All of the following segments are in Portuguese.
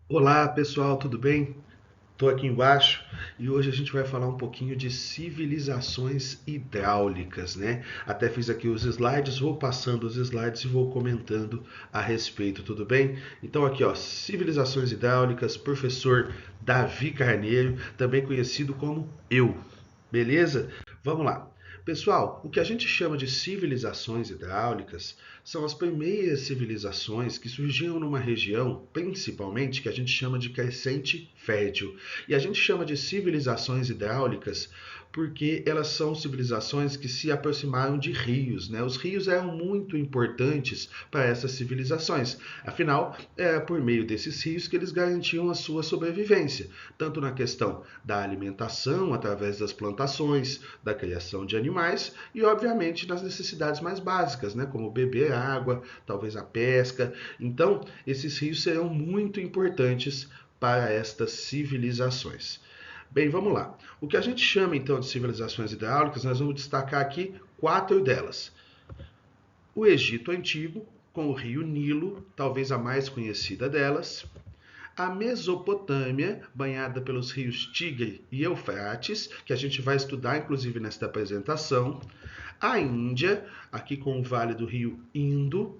Olá pessoal, tudo bem? Estou aqui embaixo e hoje a gente vai falar um pouquinho de civilizações hidráulicas, né? Até fiz aqui os slides, vou passando os slides e vou comentando a respeito, tudo bem? Então aqui ó, civilizações hidráulicas, professor Davi Carneiro, também conhecido como beleza? Vamos lá. Pessoal, o que a gente chama de civilizações hidráulicas são as primeiras civilizações que surgiram numa região, principalmente, que a gente chama de crescente fértil. E a gente chama de civilizações hidráulicas porque elas são civilizações que se aproximaram de rios, né? Os rios eram muito importantes para essas civilizações. Afinal, era por meio desses rios que eles garantiam a sua sobrevivência, tanto na questão da alimentação, através das plantações, da criação de animais e, obviamente, nas necessidades mais básicas, né? Como beber água, talvez a pesca. Então, esses rios serão muito importantes para estas civilizações. Bem, vamos lá. O que a gente chama então de civilizações hidráulicas, nós vamos destacar aqui quatro delas. O Egito Antigo, com o rio Nilo, talvez a mais conhecida delas. A Mesopotâmia, banhada pelos rios Tigre e Eufrates, que a gente vai estudar inclusive nesta apresentação. A Índia, aqui com o vale do rio Indo.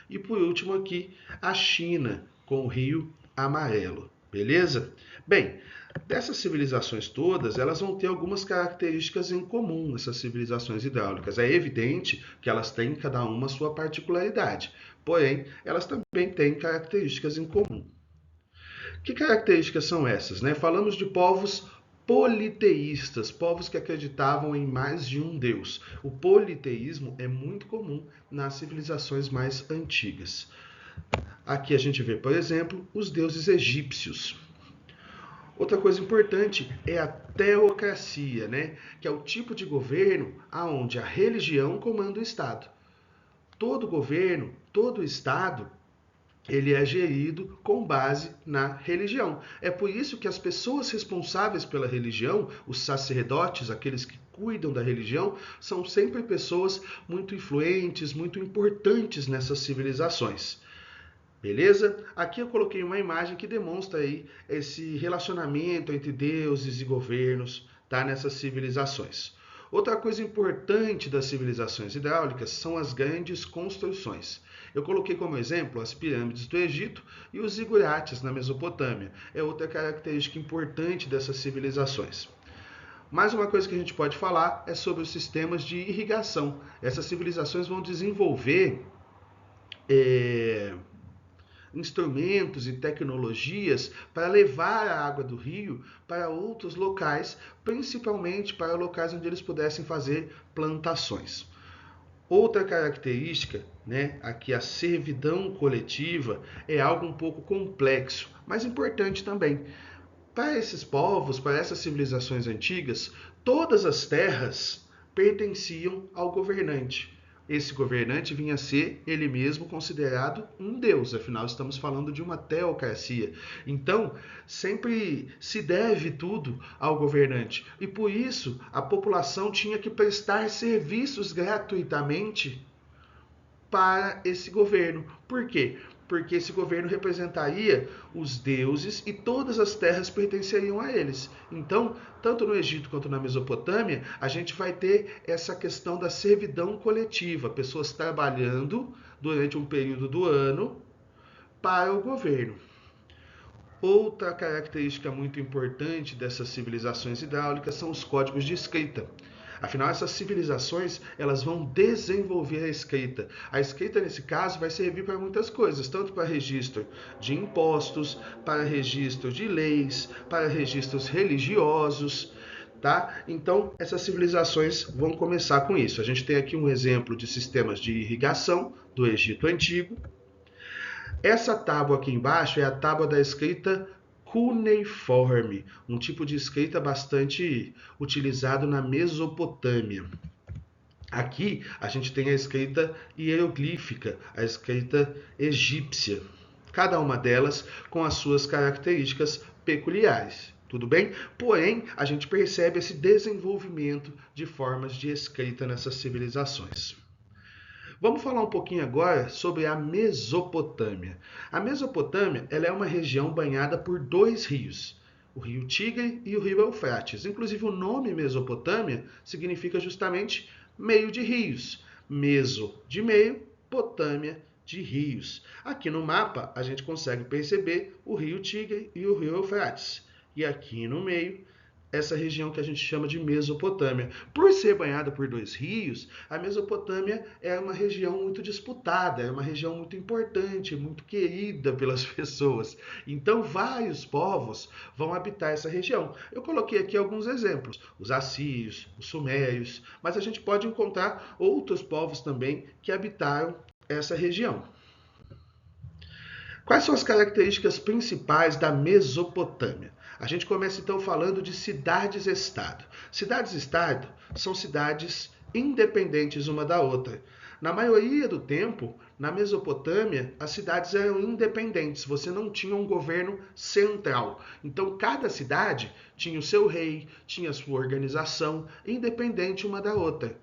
E por último aqui, a China, com o rio Amarelo. Beleza? Bem, dessas civilizações todas, elas vão ter algumas características em comum, essas civilizações hidráulicas. É evidente que elas têm cada uma sua particularidade, porém, elas também têm características em comum. Que características são essas? Né? Falamos de povos politeístas, povos que acreditavam em mais de um deus. O politeísmo é muito comum nas civilizações mais antigas. Aqui a gente vê, por exemplo, os deuses egípcios. Outra coisa importante é a teocracia, né? Que é o tipo de governo aonde a religião comanda o Estado. Todo governo, todo Estado, ele é gerido com base na religião. É por isso que as pessoas responsáveis pela religião, os sacerdotes, aqueles que cuidam da religião, são sempre pessoas muito influentes, muito importantes nessas civilizações. Beleza? Aqui eu coloquei uma imagem que demonstra aí esse relacionamento entre deuses e governos, tá, nessas civilizações. Outra coisa importante das civilizações hidráulicas são as grandes construções. Eu coloquei como exemplo as pirâmides do Egito e os zigurates na Mesopotâmia. É outra característica importante dessas civilizações. Mais uma coisa que a gente pode falar é sobre os sistemas de irrigação. Essas civilizações vão desenvolver é, instrumentos e tecnologias para levar a água do rio para outros locais, principalmente para locais onde eles pudessem fazer plantações. Outra característica, né, aqui a servidão coletiva, é algo um pouco complexo, mas importante também. Para esses povos, para essas civilizações antigas, todas as terras pertenciam ao governante. Esse governante vinha a ser ele mesmo considerado um deus, afinal estamos falando de uma teocracia. Então, sempre se deve tudo ao governante. E por isso, a população tinha que prestar serviços gratuitamente para esse governo. Por quê? Porque esse governo representaria os deuses e todas as terras pertenceriam a eles. Então, tanto no Egito quanto na Mesopotâmia, a gente vai ter essa questão da servidão coletiva, pessoas trabalhando durante um período do ano para o governo. Outra característica muito importante dessas civilizações hidráulicas são os códigos de escrita. Afinal, essas civilizações elas vão desenvolver a escrita. A escrita, nesse caso, vai servir para muitas coisas, tanto para registro de impostos, para registro de leis, para registros religiosos. Tá? Então, essas civilizações vão começar com isso. A gente tem aqui um exemplo de sistemas de irrigação do Egito Antigo. Essa tábua aqui embaixo é a tábua da escrita cuneiforme, um tipo de escrita bastante utilizado na Mesopotâmia. Aqui a gente tem a escrita hieroglífica, a escrita egípcia, cada uma delas com as suas características peculiares. Tudo bem? Porém, a gente percebe esse desenvolvimento de formas de escrita nessas civilizações. Vamos falar um pouquinho agora sobre a Mesopotâmia. A Mesopotâmia, ela é uma região banhada por dois rios, o rio Tigre e o rio Eufrates. Inclusive o nome Mesopotâmia significa justamente meio de rios. Meso de meio, Potâmia de rios. Aqui no mapa a gente consegue perceber o rio Tigre e o rio Eufrates. E aqui no meio essa região que a gente chama de Mesopotâmia. Por ser banhada por dois rios, a Mesopotâmia é uma região muito disputada, é uma região muito importante, muito querida pelas pessoas. Então, vários povos vão habitar essa região. Eu coloquei aqui alguns exemplos: os assírios, os sumérios, mas a gente pode encontrar outros povos também que habitaram essa região. Quais são as características principais da Mesopotâmia? A gente começa então falando de cidades-estado. Cidades-estado são cidades independentes uma da outra. Na maioria do tempo, na Mesopotâmia, as cidades eram independentes, você não tinha um governo central. Então, cada cidade tinha o seu rei, tinha a sua organização, independente uma da outra.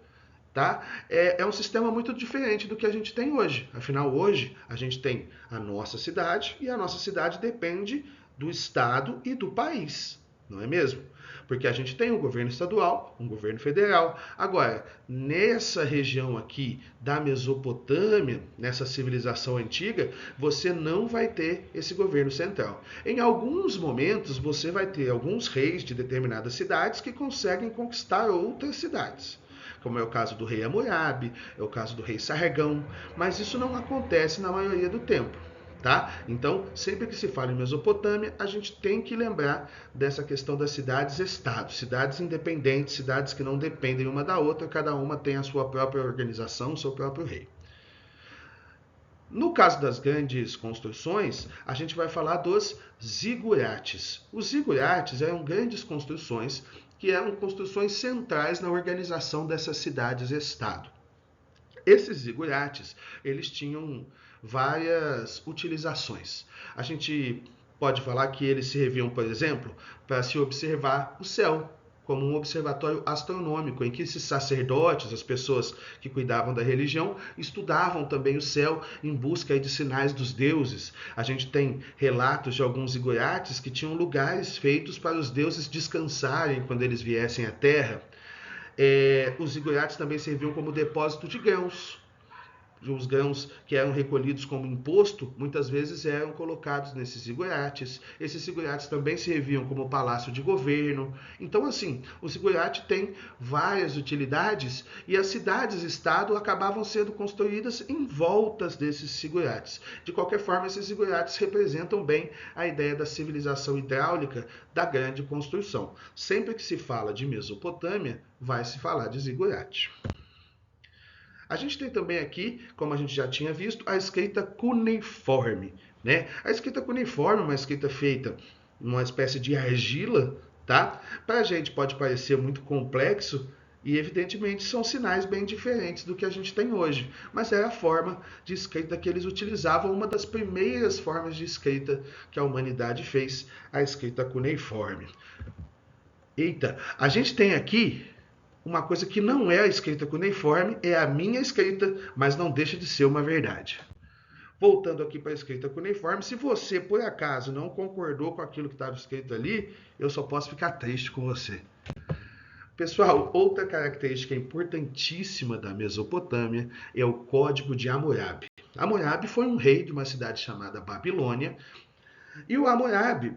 Tá? É um sistema muito diferente do que a gente tem hoje. Afinal, hoje a gente tem a nossa cidade e a nossa cidade depende do estado e do país, não é mesmo? Porque a gente tem um governo estadual, um governo federal. Agora, nessa região aqui da Mesopotâmia, nessa civilização antiga, você não vai ter esse governo central. Em alguns momentos, você vai ter alguns reis de determinadas cidades que conseguem conquistar outras cidades, como é o caso do rei Hammurabi, é o caso do rei Sargão, mas isso não acontece na maioria do tempo. Tá? Então, sempre que se fala em Mesopotâmia, a gente tem que lembrar dessa questão das cidades-estado, cidades independentes, cidades que não dependem uma da outra, cada uma tem a sua própria organização, o seu próprio rei. No caso das grandes construções, a gente vai falar dos zigurates. Os zigurates eram grandes construções que eram construções centrais na organização dessas cidades-estado. Esses zigurates, eles tinham várias utilizações. A gente pode falar que eles serviam, por exemplo, para se observar o céu, como um observatório astronômico, em que esses sacerdotes, as pessoas que cuidavam da religião, estudavam também o céu em busca de sinais dos deuses. A gente tem relatos de alguns zigurates que tinham lugares feitos para os deuses descansarem quando eles viessem à Terra. Os zigurates também serviam como depósito de grãos. Os grãos que eram recolhidos como imposto, muitas vezes eram colocados nesses zigurates. Esses zigurates também serviam como palácio de governo. Então, assim, o zigurate tem várias utilidades e as cidades-estado acabavam sendo construídas em voltas desses zigurates. De qualquer forma, esses zigurates representam bem a ideia da civilização hidráulica da grande construção. Sempre que se fala de Mesopotâmia, vai se falar de zigurate. A gente tem também aqui, como a gente já tinha visto, a escrita cuneiforme, né? A escrita cuneiforme é uma escrita feita numa espécie de argila, tá? Para a gente pode parecer muito complexo e, evidentemente, são sinais bem diferentes do que a gente tem hoje. Mas era a forma de escrita que eles utilizavam, uma das primeiras formas de escrita que a humanidade fez, a escrita cuneiforme. Eita, a gente tem aqui uma coisa que não é a escrita cuneiforme, é a minha escrita, mas não deixa de ser uma verdade. Voltando aqui para a escrita cuneiforme, se você, por acaso, não concordou com aquilo que estava escrito ali, eu só posso ficar triste com você. Pessoal, outra característica importantíssima da Mesopotâmia é o Código de Hammurabi. Hammurabi foi um rei de uma cidade chamada Babilônia, e o Hammurabi,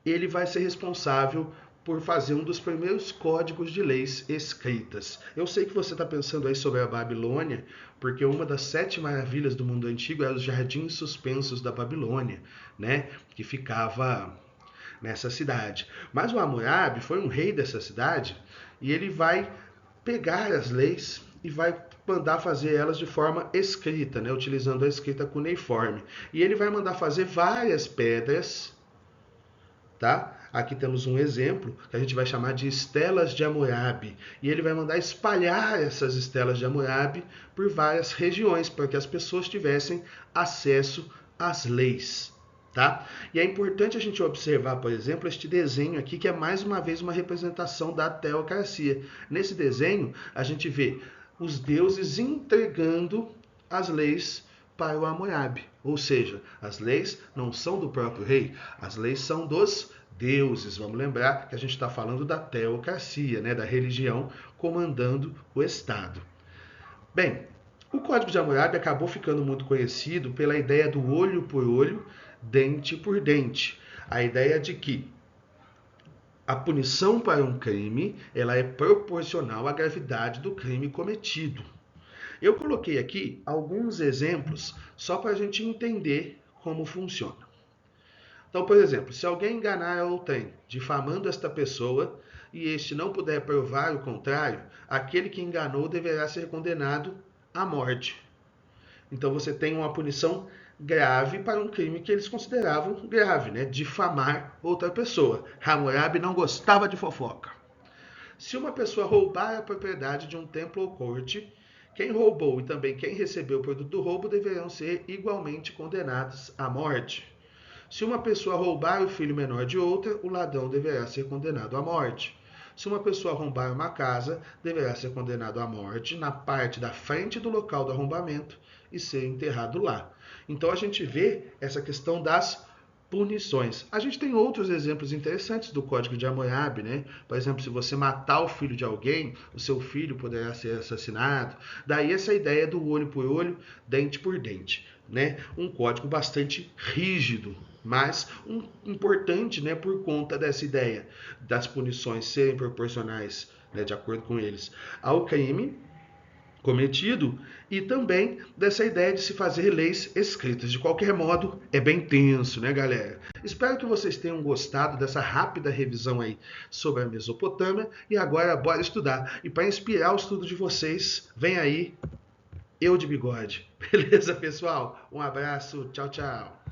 ele vai ser responsável por fazer um dos primeiros códigos de leis escritas. Eu sei que você está pensando aí sobre a Babilônia, porque uma das 7 maravilhas do mundo antigo era os jardins suspensos da Babilônia, né? Que ficava nessa cidade. Mas o Hammurabi foi um rei dessa cidade e ele vai pegar as leis e vai mandar fazer elas de forma escrita, né? Utilizando a escrita cuneiforme. E ele vai mandar fazer várias pedras, tá? Aqui temos um exemplo que a gente vai chamar de estelas de Hammurabi. E ele vai mandar espalhar essas estelas de Hammurabi por várias regiões, para que as pessoas tivessem acesso às leis. Tá? E é importante a gente observar, por exemplo, este desenho aqui, que é mais uma vez uma representação da teocracia. Nesse desenho, a gente vê os deuses entregando as leis para o Hammurabi. Ou seja, as leis não são do próprio rei, as leis são dos deuses. Vamos lembrar que a gente está falando da teocracia, né, da religião comandando o Estado. Bem, o Código de Hammurabi acabou ficando muito conhecido pela ideia do olho por olho, dente por dente. A ideia de que a punição para um crime ela é proporcional à gravidade do crime cometido. Eu coloquei aqui alguns exemplos só para a gente entender como funciona. Então, por exemplo, se alguém enganar a outrem, difamando esta pessoa, e este não puder provar o contrário, aquele que enganou deverá ser condenado à morte. Então você tem uma punição grave para um crime que eles consideravam grave, né? Difamar outra pessoa. Hammurabi não gostava de fofoca. Se uma pessoa roubar a propriedade de um templo ou corte, quem roubou e também quem recebeu o produto do roubo deverão ser igualmente condenados à morte. Se uma pessoa roubar o filho menor de outra, o ladrão deverá ser condenado à morte. Se uma pessoa arrombar uma casa, deverá ser condenado à morte na parte da frente do local do arrombamento e ser enterrado lá. Então a gente vê essa questão das punições. A gente tem outros exemplos interessantes do Código de Hammurabi, né? Por exemplo, se você matar o filho de alguém, o seu filho poderá ser assassinado. Daí essa ideia do olho por olho, dente por dente, né? Um código bastante rígido, mas importante, né, por conta dessa ideia das punições serem proporcionais, né, de acordo com eles, ao crime cometido e também dessa ideia de se fazer leis escritas. De qualquer modo, é bem tenso, né, galera? Espero que vocês tenham gostado dessa rápida revisão aí sobre a Mesopotâmia e agora bora estudar. E para inspirar o estudo de vocês, vem aí Eu de Bigode. Beleza, pessoal? Um abraço, tchau, tchau.